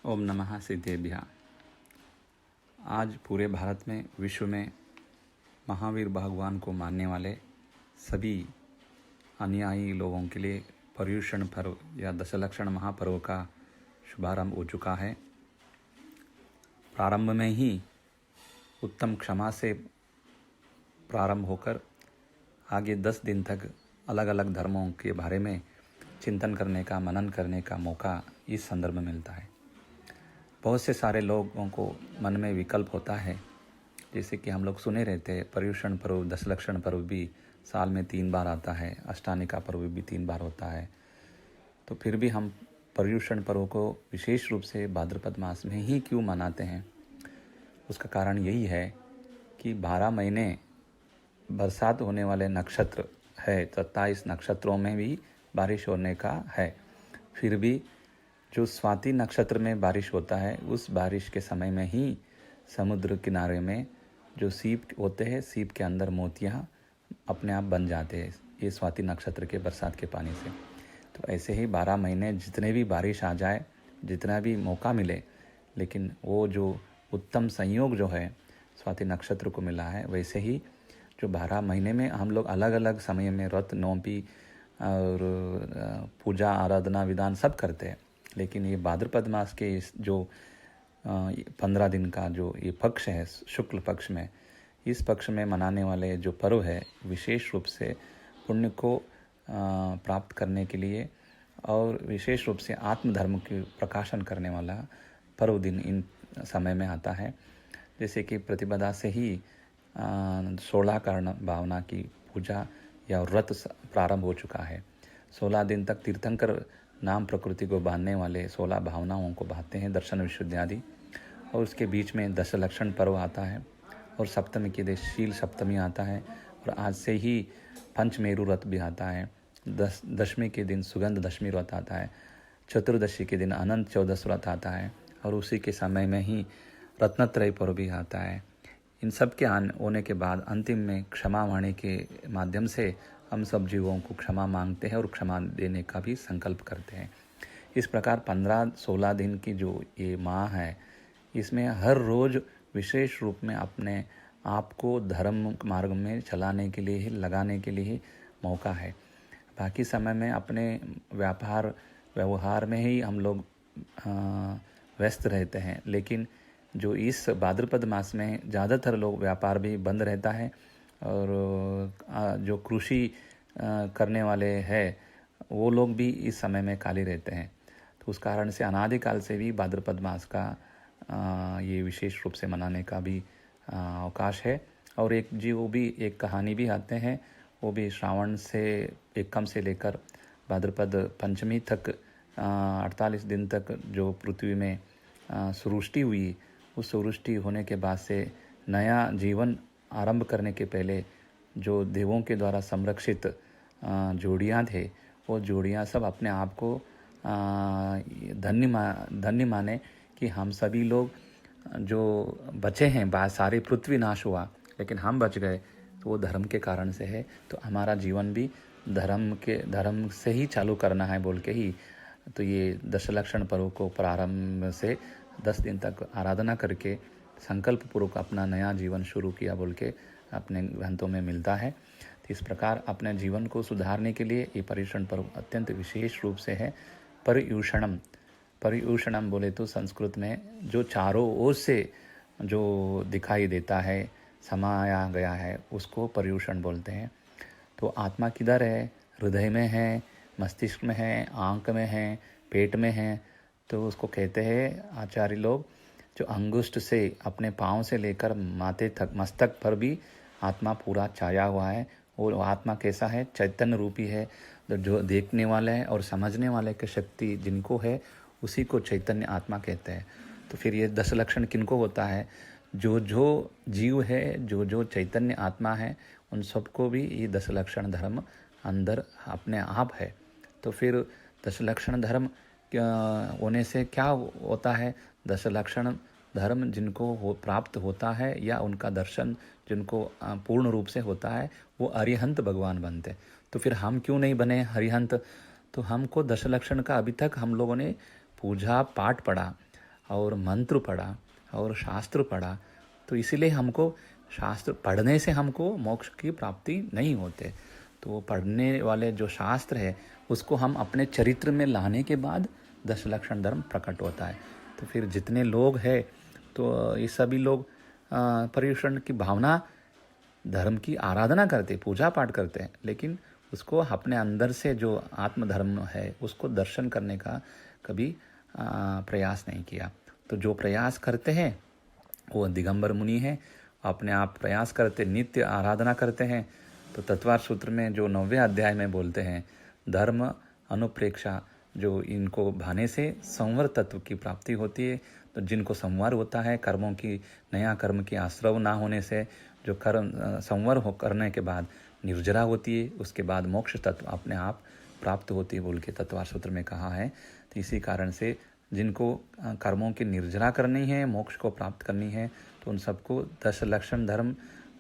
ओम नमः सिद्धेभ्यः। आज पूरे भारत में, विश्व में महावीर भगवान को मानने वाले सभी अनुयायी लोगों के लिए पर्युषण पर्व या दशलक्षण महापर्व का शुभारंभ हो चुका है। प्रारंभ में ही उत्तम क्षमा से प्रारंभ होकर आगे 10 दिन तक अलग अलग धर्मों के बारे में चिंतन करने का, मनन करने का मौका इस संदर्भ में मिलता है। बहुत से सारे लोगों को मन में विकल्प होता है, जैसे कि हम लोग सुने रहते हैं पर्युषण पर्व, दशलक्षण पर्व भी साल में 3 बार आता है, अष्टानिका पर्व भी 3 बार होता है। तो फिर भी हम पर्युषण पर्व को विशेष रूप से भाद्रपद मास में ही क्यों मनाते हैं? उसका कारण यही है कि 12 महीने बरसात होने वाले नक्षत्र है, 27 नक्षत्रों में भी बारिश होने का है। फिर भी जो स्वाति नक्षत्र में बारिश होता है, उस बारिश के समय में ही समुद्र किनारे में जो सीप होते हैं, सीप के अंदर मोतियाँ अपने आप बन जाते हैं, ये स्वाति नक्षत्र के बरसात के पानी से। तो ऐसे ही 12 महीने जितने भी बारिश आ जाए, जितना भी मौका मिले, लेकिन वो जो उत्तम संयोग जो है स्वाति नक्षत्र को मिला है, वैसे ही जो 12 महीने में हम लोग अलग अलग समय में व्रत, नौमी और पूजा, आराधना, विधान सब करते हैं। लेकिन ये भाद्रपद मास के इस जो 15 दिन का जो ये पक्ष है, शुक्ल पक्ष में, इस पक्ष में मनाने वाले जो पर्व है, विशेष रूप से पुण्य को प्राप्त करने के लिए और विशेष रूप से आत्मधर्म के प्रकाशन करने वाला पर्व दिन इन समय में आता है। जैसे कि प्रतिपदा से ही 16 कर्ण भावना की पूजा या व्रत प्रारंभ हो चुका है। 16 दिन तक तीर्थंकर नाम प्रकृति को बांधने वाले 16 भावनाओं को बांधते हैं, दर्शन, विशुद्धि आदि। और उसके बीच में दशलक्षण पर्व आता है और सप्तमी के दिन शील सप्तमी आता है और आज से ही पंचमेरु व्रत भी आता है। दशमी के दिन सुगंध दशमी व्रत आता है। चतुर्दशी के दिन अनंत चौदस व्रत आता है और उसी के समय में ही रत्नत्रय पर्व भी आता है। इन सब के होने के बाद अंतिम में क्षमा वाणी के माध्यम से हम सब जीवों को क्षमा मांगते हैं और क्षमा देने का भी संकल्प करते हैं। इस प्रकार 15-16 दिन की जो ये माह है, इसमें हर रोज़ विशेष रूप में अपने आप को धर्म मार्ग में चलाने के लिए ही, लगाने के लिए ही मौका है। बाकी समय में अपने व्यवहार में ही हम लोग व्यस्त रहते हैं। लेकिन जो इस भाद्रपद मास में ज़्यादातर लोग व्यापार भी बंद रहता है और जो कृषि करने वाले हैं वो लोग भी इस समय में खाली रहते हैं। तो उस कारण से अनादिकाल से भी भाद्रपद मास का ये विशेष रूप से मनाने का भी अवकाश है। और वो भी एक कहानी भी आते हैं, वो भी श्रावण से एकम से लेकर भाद्रपद पंचमी तक 48 दिन तक जो पृथ्वी में सृष्टि हुई, उस सृष्टि होने के बाद से नया जीवन आरंभ करने के पहले जो देवों के द्वारा संरक्षित जोड़ियाँ थे, वो जोड़ियाँ सब अपने आप को धन्य माने कि हम सभी लोग जो बचे हैं, सारी पृथ्वी नाश हुआ लेकिन हम बच गए, तो वो धर्म के कारण से है। तो हमारा जीवन भी धर्म से ही चालू करना है बोल के ही तो ये दशलक्षण पर्व को प्रारंभ से 10 दिन तक आराधना करके संकल्प पूर्वक अपना नया जीवन शुरू किया बोल के अपने ग्रंथों में मिलता है। तो इस प्रकार अपने जीवन को सुधारने के लिए ये पर्युषण पर्व अत्यंत विशेष रूप से है। पर्युषणम बोले तो संस्कृत में जो चारों ओर से जो दिखाई देता है, समाया गया है, उसको पर्युषण बोलते हैं। तो आत्मा किधर है? हृदय में है, मस्तिष्क में है, आंख में है, पेट में है। तो उसको कहते हैं आचार्य लोग, जो अंगुष्ठ से अपने पाँव से लेकर माथे तक, मस्तक पर भी आत्मा पूरा छाया हुआ है। और आत्मा कैसा है? चैतन्य रूपी है। जो देखने वाले है और समझने वाले की शक्ति जिनको है, उसी को चैतन्य आत्मा कहते हैं। तो फिर ये दशलक्षण किनको होता है? जो जीव है, जो चैतन्य आत्मा है, उन सबको भी ये दशलक्षण धर्म अंदर अपने आप है। तो फिर दशलक्षण धर्म होने से क्या होता है? दशलक्षण धर्म जिनको प्राप्त होता है या उनका दर्शन जिनको पूर्ण रूप से होता है, वो अरिहंत भगवान बनते। तो फिर हम क्यों नहीं बने अरिहंत? तो हमको दशलक्षण का अभी तक हम लोगों ने पूजा पाठ पढ़ा, और मंत्र पढ़ा और शास्त्र पढ़ा, तो इसीलिए हमको शास्त्र पढ़ने से हमको मोक्ष की प्राप्ति नहीं होते। तो पढ़ने वाले जो शास्त्र है उसको हम अपने चरित्र में लाने के बाद 10 लक्षण धर्म प्रकट होता है। तो फिर जितने लोग हैं तो ये सभी लोग पर्युषण की भावना, धर्म की आराधना करते, पूजा पाठ करते हैं, लेकिन उसको अपने अंदर से जो आत्मधर्म है उसको दर्शन करने का कभी प्रयास नहीं किया। तो जो प्रयास करते हैं वो दिगंबर मुनि है, अपने आप प्रयास करते, नित्य आराधना करते हैं। तो तत्वार सूत्र में जो 9वें अध्याय में बोलते हैं, धर्म अनुप्रेक्षा, जो इनको भाने से संवर तत्व की प्राप्ति होती है। तो जिनको संवर होता है, कर्मों की, नया कर्म की आश्रव ना होने से जो कर्म संवर हो करने के बाद निर्जरा होती है, उसके बाद मोक्ष तत्व अपने आप प्राप्त होती है बोल के तत्वार सूत्र में कहा है। तो इसी कारण से जिनको कर्मों की निर्जरा करनी है, मोक्ष को प्राप्त करनी है, तो उन सबको 10 लक्षण धर्म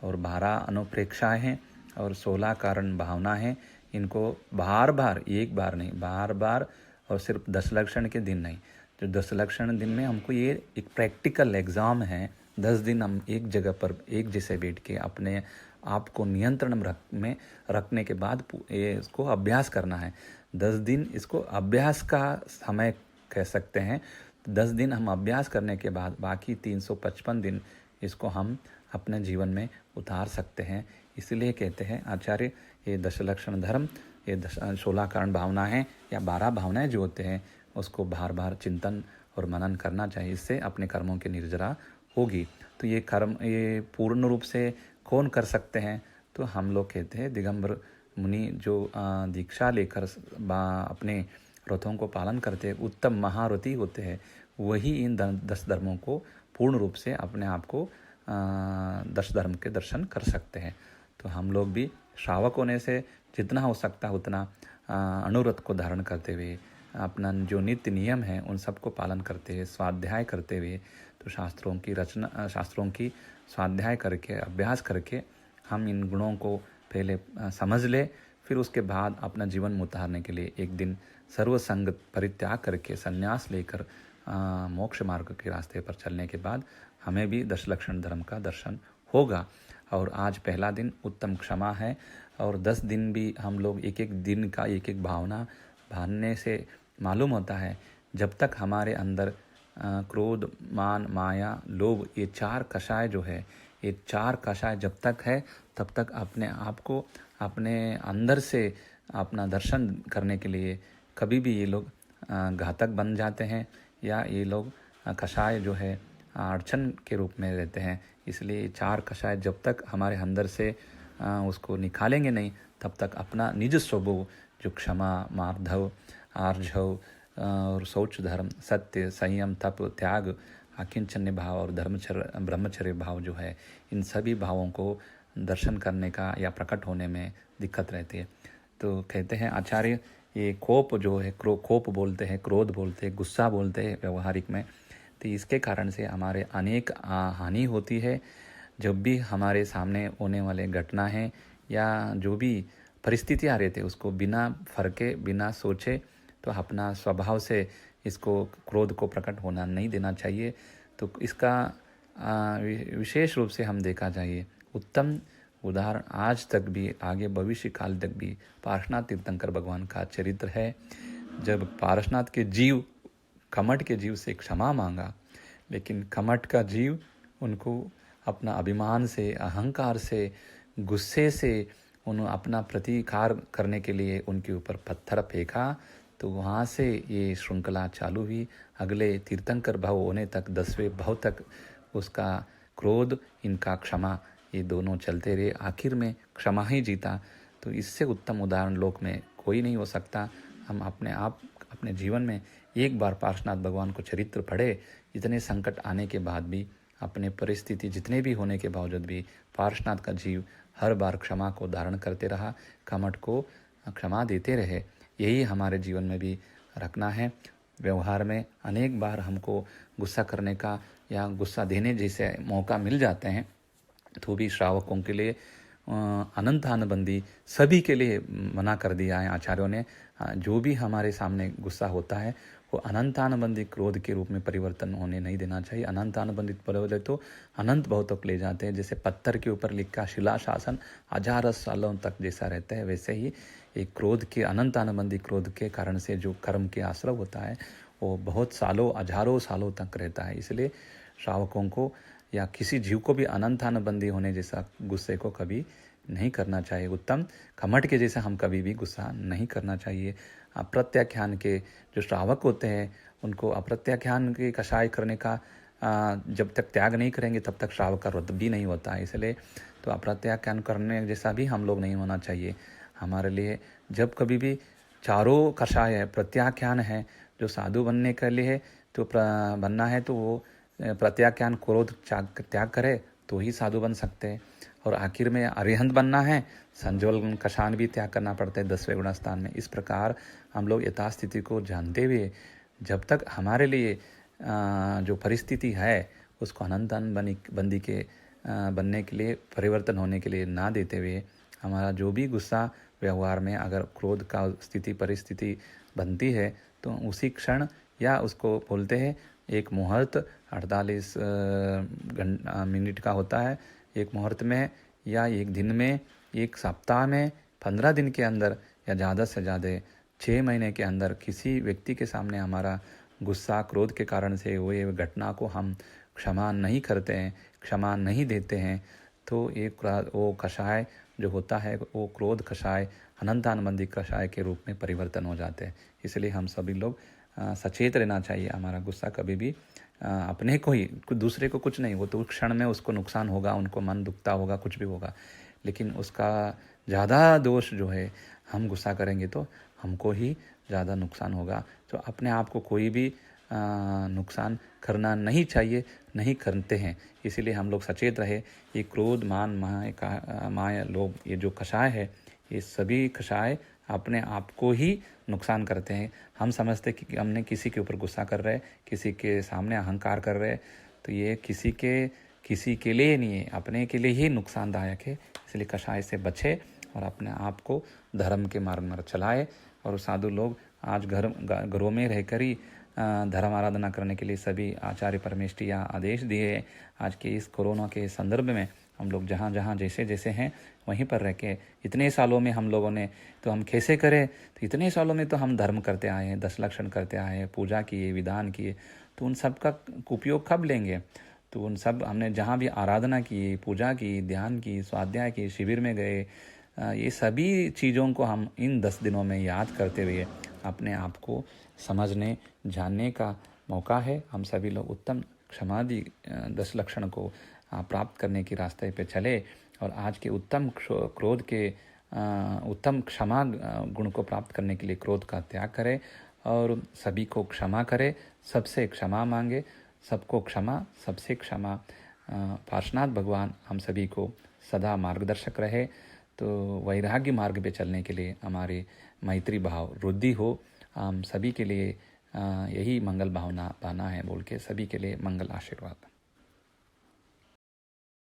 और 12 अनुप्रेक्षाएँ हैं और 16 कारण भावना है। इनको बार बार, एक बार नहीं, बार बार, और सिर्फ 10 लक्षण के दिन नहीं, जो 10 लक्षण दिन में हमको ये एक प्रैक्टिकल एग्ज़ाम है। 10 दिन हम एक जगह पर एक जैसे बैठ के अपने आप को नियंत्रण में रखने के बाद ये इसको अभ्यास करना है। 10 दिन इसको अभ्यास का समय कह सकते हैं। 10 दिन हम अभ्यास करने के बाद बाकी 355 दिन इसको हम अपने जीवन में उतार सकते हैं। इसलिए कहते हैं आचार्य, ये 10 लक्षण धर्म, ये 16 कारण भावना है या 12 भावनाएं जो होते हैं उसको बार बार चिंतन और मनन करना चाहिए। इससे अपने कर्मों की निर्जरा होगी। तो ये कर्म, ये पूर्ण रूप से कौन कर सकते हैं? तो हम लोग कहते हैं दिगंबर मुनि जो दीक्षा लेकर अपने व्रतों को पालन करते हैं, उत्तम महारथी होते हैं, वही इन 10 धर्मों को पूर्ण रूप से अपने आप को 10 धर्म के दर्शन कर सकते हैं। तो हम लोग भी श्रावक होने से जितना हो सकता है उतना अनुव्रत को धारण करते हुए, अपना जो नित्य नियम है उन सबको पालन करते हुए, स्वाध्याय करते हुए, तो शास्त्रों की स्वाध्याय करके, अभ्यास करके हम इन गुणों को पहले समझ ले, फिर उसके बाद अपना जीवन में उतारने के लिए एक दिन सर्वसंग परित्याग करके संन्यास लेकर मोक्ष मार्ग के रास्ते पर चलने के बाद हमें भी 10 लक्षण धर्म का दर्शन होगा। और आज पहला दिन उत्तम क्षमा है, और 10 दिन भी हम लोग एक एक दिन का एक एक भावना भानने से मालूम होता है, जब तक हमारे अंदर क्रोध, मान, माया, लोभ, ये 4 कषाय जो है, ये 4 कषाय जब तक है तब तक अपने आप को अपने अंदर से अपना दर्शन करने के लिए कभी भी ये लोग घातक बन जाते हैं, या ये लोग कषाय जो है अड़चन के रूप में रहते हैं। इसलिए 4 कषाय जब तक हमारे अंदर से उसको निकालेंगे नहीं, तब तक अपना निज स्वभाव जो क्षमा, मार्धव, आर्जव और शौच धर्म, सत्य, संयम, तप, त्याग, अकिंचन्य भाव और ब्रह्मचर्य भाव जो है, इन सभी भावों को दर्शन करने का या प्रकट होने में दिक्कत रहती है। तो कहते हैं आचार्य, ये कोप जो है, कोप बोलते हैं, क्रोध बोलते हैं, गुस्सा बोलते हैं व्यवहारिक में, तो इसके कारण से हमारे अनेक हानि होती है। जब भी हमारे सामने होने वाले घटना है या जो भी परिस्थितियाँ रहती है, उसको बिना फरके, बिना सोचे, तो अपना स्वभाव से इसको क्रोध को प्रकट होना नहीं देना चाहिए। तो इसका विशेष रूप से हम देखा चाहिए, उत्तम उदाहरण आज तक भी, आगे भविष्य काल तक भी पार्श्वनाथ तीर्थंकर भगवान का चरित्र है। जब पार्श्वनाथ के जीव कमठ के जीव से क्षमा मांगा, लेकिन कमठ का जीव उनको अपना अभिमान से, अहंकार से, गुस्से से अपना प्रतीकार करने के लिए उनके ऊपर पत्थर फेंका। तो वहाँ से ये श्रृंखला चालू हुई। अगले तीर्थंकर भाव होने तक, 10वें भाव तक उसका क्रोध, इनका क्षमा, ये दोनों चलते रहे। आखिर में क्षमा ही जीता। तो इससे उत्तम उदाहरण लोक में कोई नहीं हो सकता। हम अपने जीवन में एक बार पार्श्वनाथ भगवान को चरित्र पढ़े, इतने संकट आने के बाद भी, अपने परिस्थिति जितने भी होने के बावजूद भी पार्श्वनाथ का जीव हर बार क्षमा को धारण करते रहा, कमठ को क्षमा देते रहे। यही हमारे जीवन में भी रखना है। व्यवहार में अनेक बार हमको गुस्सा करने का या गुस्सा देने जैसे मौका मिल जाते हैं, तो भी श्रावकों के लिए अनंत आनबंदी सभी के लिए मना कर दिया है आचार्यों ने। जो भी हमारे सामने गुस्सा होता है वो अनंतानुबंधी क्रोध के रूप में परिवर्तन होने नहीं देना चाहिए। अनंतानुबंधित बोले तो अनंत बहुत तक ले जाते हैं। जैसे पत्थर के ऊपर लिखा शिला शासन हजारों सालों तक जैसा रहता है, वैसे ही एक क्रोध के अनंतानुबंधी क्रोध के कारण से जो कर्म के आश्रय होता है वो बहुत सालों हजारों सालों तक रहता है। इसलिए श्रावकों को या किसी जीव को भी अनंतानुबंधी होने जैसा गुस्से को कभी नहीं करना चाहिए। उत्तम खमट के जैसा हम कभी भी गुस्सा नहीं करना चाहिए। अप्रत्याख्यान के जो श्रावक होते हैं उनको अप्रत्याख्यान के कषाय करने का जब तक त्याग नहीं करेंगे तब तक श्रावक का व्रत भी नहीं होता है। इसलिए तो अप्रत्याख्यान करने जैसा भी हम लोग नहीं होना चाहिए। हमारे लिए जब कभी भी चारों कषाय है, प्रत्याख्यान है, जो साधु बनने के लिए है तो बनना है तो वो प्रत्याख्यान क्रोध त्याग करे तो ही साधु बन सकते हैं। और आखिर में अरिहंत बनना है, संजोल कषान भी त्याग करना पड़ता है 10वें गुण स्थान में। इस प्रकार हम लोग यथास्थिति को जानते हुए जब तक हमारे लिए जो परिस्थिति है उसको अनंतानुबंधी के बनने के लिए परिवर्तन होने के लिए ना देते हुए हमारा जो भी गुस्सा व्यवहार में अगर क्रोध का स्थिति परिस्थिति बनती है तो उसी क्षण या उसको बोलते हैं एक मुहूर्त 48 मिनट का होता है, एक मुहूर्त में या एक दिन में, एक सप्ताह में, 15 दिन के अंदर या ज़्यादा से ज़्यादा 6 महीने के अंदर किसी व्यक्ति के सामने हमारा गुस्सा क्रोध के कारण से हुए घटना को हम क्षमा नहीं करते हैं, क्षमा नहीं देते हैं तो एक वो कषाय जो होता है वो क्रोध कषाय अनंतानुबंधी कषाय के रूप में परिवर्तन हो जाते हैं। इसलिए हम सभी लोग सचेत रहना चाहिए। हमारा गुस्सा कभी भी अपने को ही, दूसरे को कुछ नहीं, वो तो उस क्षण में उसको नुकसान होगा, उनको मन दुखता होगा, कुछ भी होगा, लेकिन उसका ज़्यादा दोष जो है हम गुस्सा करेंगे तो हमको ही ज़्यादा नुकसान होगा। तो अपने आप को कोई भी नुकसान करना नहीं चाहिए, नहीं करते हैं। इसीलिए हम लोग सचेत रहे। ये क्रोध मान माया लोभ ये जो कषाय है ये सभी कषाय अपने आप को ही नुकसान करते हैं। हम समझते कि हमने किसी के ऊपर गुस्सा कर रहे, किसी के सामने अहंकार कर रहे, तो ये किसी के लिए नहीं है, अपने के लिए ही नुकसानदायक है। इसलिए कषाय से बचे और अपने आप को धर्म के मार्ग में चलाए। और साधु लोग आज घरों में रहकर ही धर्म आराधना करने के लिए सभी आचार्य परमेष्ठी या आदेश दिए। आज के इस कोरोना के संदर्भ में हम लोग जहाँ जहाँ जैसे जैसे हैं वहीं पर रह के इतने सालों में हम लोगों ने तो हम कैसे करें, तो इतने सालों में तो हम धर्म करते आए हैं, 10 लक्षण करते आए हैं, पूजा किए, विधान किए, तो उन सब का उपयोग कब लेंगे। तो उन सब हमने जहाँ भी आराधना की, पूजा की, ध्यान की, स्वाध्याय की, शिविर में गए, ये सभी चीज़ों को हम इन 10 दिनों में याद करते हुए अपने आप को समझने जानने का मौका है। हम सभी लोग उत्तम क्षमादि 10 लक्षण को प्राप्त करने के रास्ते पे चले और आज के उत्तम क्रोध के उत्तम क्षमा गुण को प्राप्त करने के लिए क्रोध का त्याग करें और सभी को क्षमा करें, सबसे क्षमा मांगे, सबको क्षमा, सबसे क्षमा। पार्श्वनाथ भगवान हम सभी को सदा मार्गदर्शक रहे। तो वैराग्य मार्ग पे चलने के लिए हमारे मैत्री भाव वृद्धि हो। हम सभी के लिए यही मंगल भावना पाना है बोल के सभी के लिए मंगल आशीर्वाद।